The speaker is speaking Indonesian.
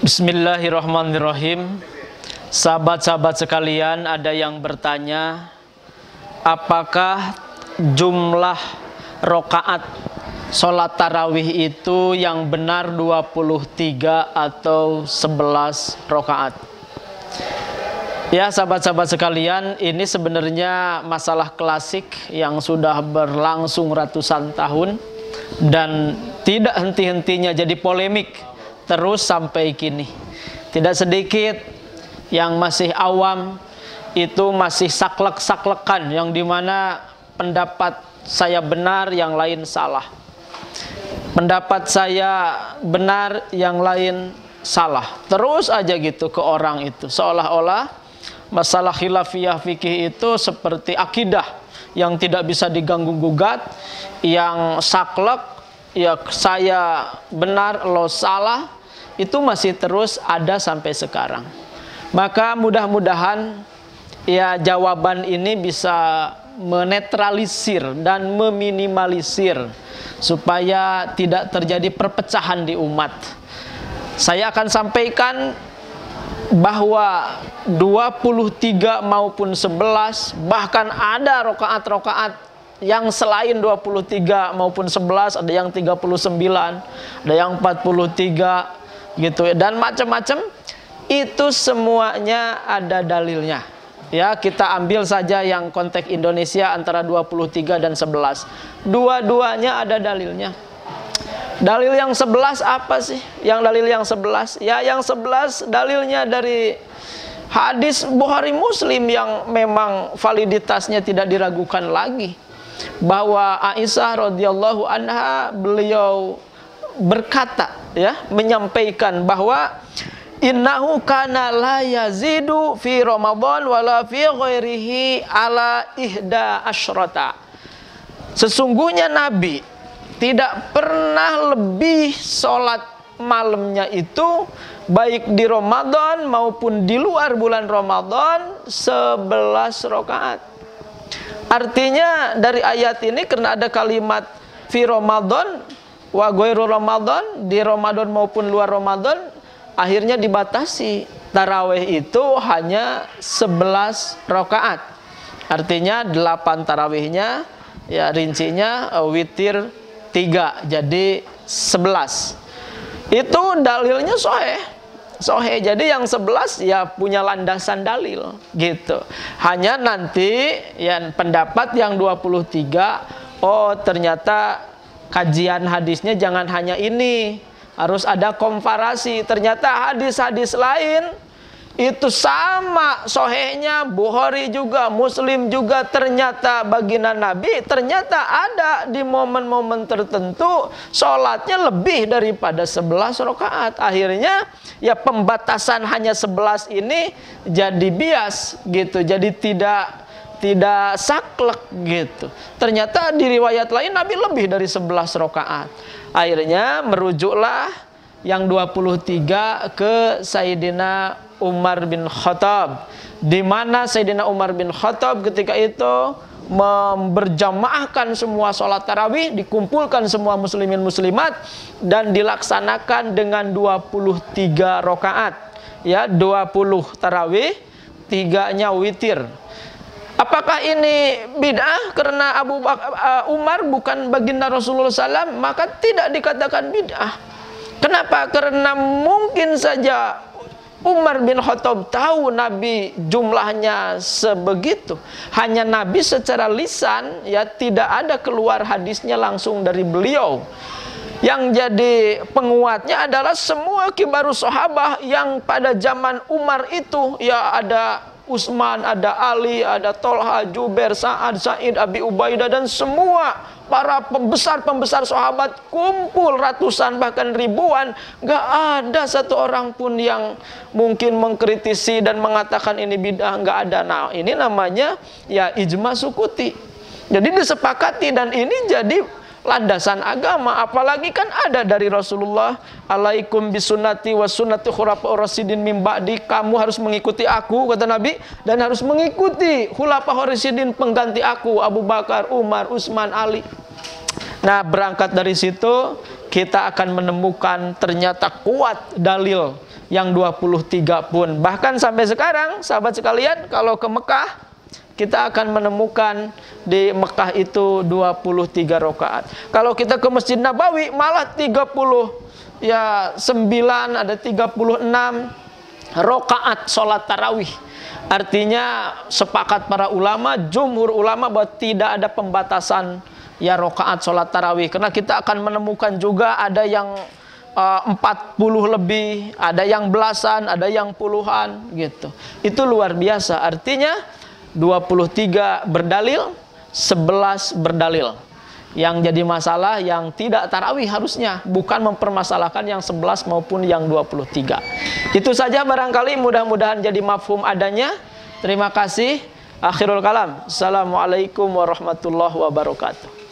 Bismillahirrahmanirrahim. Sahabat-sahabat sekalian, ada yang bertanya, apakah jumlah rokaat sholat tarawih itu yang benar 23 atau 11 rokaat? Ya sahabat-sahabat sekalian, ini sebenarnya masalah klasik yang sudah berlangsung ratusan tahun dan tidak henti-hentinya jadi polemik terus sampai kini. Tidak sedikit yang masih awam itu masih saklek-saklekan, yang dimana pendapat saya benar, yang lain salah. Pendapat saya benar, yang lain salah. Terus aja gitu ke orang itu. Seolah-olah masalah khilafiyah fikih itu seperti akidah yang tidak bisa diganggu-gugat, yang saklek, ya saya benar, lo salah, itu masih terus ada sampai sekarang. Maka mudah-mudahan ya jawaban ini bisa menetralisir dan meminimalisir supaya tidak terjadi perpecahan di umat. Saya akan sampaikan bahwa 23 maupun 11, bahkan ada rokaat-rokaat yang selain 23 maupun 11, ada yang 39, ada yang 43 gitu ya, dan macam-macam. Itu semuanya ada dalilnya. Ya, kita ambil saja yang konteks Indonesia antara 23 dan 11. Dua-duanya ada dalilnya. Dalil yang 11 apa sih? Yang dalil yang 11? Ya, yang 11 dalilnya dari hadis Bukhari Muslim yang memang validitasnya tidak diragukan lagi. Bahwa Aisyah radhiyallahu anha, beliau berkata, ya, menyampaikan bahwa innahu kana la yazidu fi Ramadan wala fi ghairihi ala ihda asyrata. Sesungguhnya Nabi tidak pernah lebih sholat malamnya itu baik di Ramadan maupun di luar bulan Ramadan 11 rakaat. Artinya dari ayat ini, karena ada kalimat fi Ramadan wa ghairu Ramadan, di Ramadan maupun luar Ramadan, akhirnya dibatasi tarawih itu hanya 11 rakaat. Artinya 8 tarawihnya, ya rincinya witir 3, jadi 11. Itu dalilnya sahih. Jadi yang 11 ya punya landasan dalil gitu. Hanya nanti yang pendapat yang 23, oh ternyata kajian hadisnya jangan hanya ini, harus ada komparasi. Ternyata hadis-hadis lain itu sama sahihnya, Bukhari juga, Muslim juga, ternyata baginda Nabi ternyata ada di momen-momen tertentu sholatnya lebih daripada 11 rakaat. Akhirnya ya pembatasan hanya 11 ini jadi bias gitu, jadi tidak saklek gitu. Ternyata di riwayat lain Nabi lebih dari 11 rakaat. Akhirnya merujuklah yang 23 ke Sayyidina Umar bin Khattab, di mana Sayyidina Umar bin Khattab ketika itu berjamaahkan semua sholat tarawih, dikumpulkan semua muslimin muslimat dan dilaksanakan dengan 23 rakaat, ya 20 tarawih, 3-nya witir. Apakah ini bid'ah karena Umar bukan baginda Rasulullah SAW? Maka tidak dikatakan bid'ah. Kenapa? Karena mungkin saja Umar bin Khattab tahu Nabi jumlahnya sebegitu. Hanya Nabi secara lisan, ya tidak ada keluar hadisnya langsung dari beliau. Yang jadi penguatnya adalah semua kibarus sahabah yang pada zaman Umar itu, ya ada Utsman, ada Ali, ada Tolha, Jubair, Sa'ad, Sa'id, Abi Ubaidah, dan semua para pembesar-pembesar sahabat kumpul ratusan bahkan ribuan. Gak ada satu orang pun yang mungkin mengkritisi dan mengatakan ini bid'ah, gak ada. Nah ini namanya ya ijma sukuti. Jadi disepakati, dan ini jadi landasan agama. Apalagi kan ada dari Rasulullah, alaikum bisunnati wa sunnati khulafa'ur rasyidin min ba'di, kamu harus mengikuti aku, kata Nabi, dan harus mengikuti khulafa'ur rasyidin pengganti aku, Abu Bakar, Umar, Utsman, Ali. Nah berangkat dari situ kita akan menemukan ternyata kuat dalil yang 23 pun. Bahkan sampai sekarang, sahabat sekalian, kalau ke Mekah, kita akan menemukan di Mekah itu 23 rakaat. Kalau kita ke Masjid Nabawi, malah 39, ada 36 rakaat sholat tarawih. Artinya sepakat para ulama, jumhur ulama, bahwa tidak ada pembatasan ya rakaat sholat tarawih. Karena kita akan menemukan juga ada yang 40 lebih, ada yang belasan, ada yang puluhan gitu. Itu luar biasa. Artinya 23 berdalil, 11 berdalil. Yang jadi masalah yang tidak tarawih harusnya, bukan mempermasalahkan yang 11 maupun yang 23. Itu saja barangkali, mudah-mudahan jadi mafhum adanya. Terima kasih. Akhirul kalam. Assalamualaikum warahmatullahi wabarakatuh.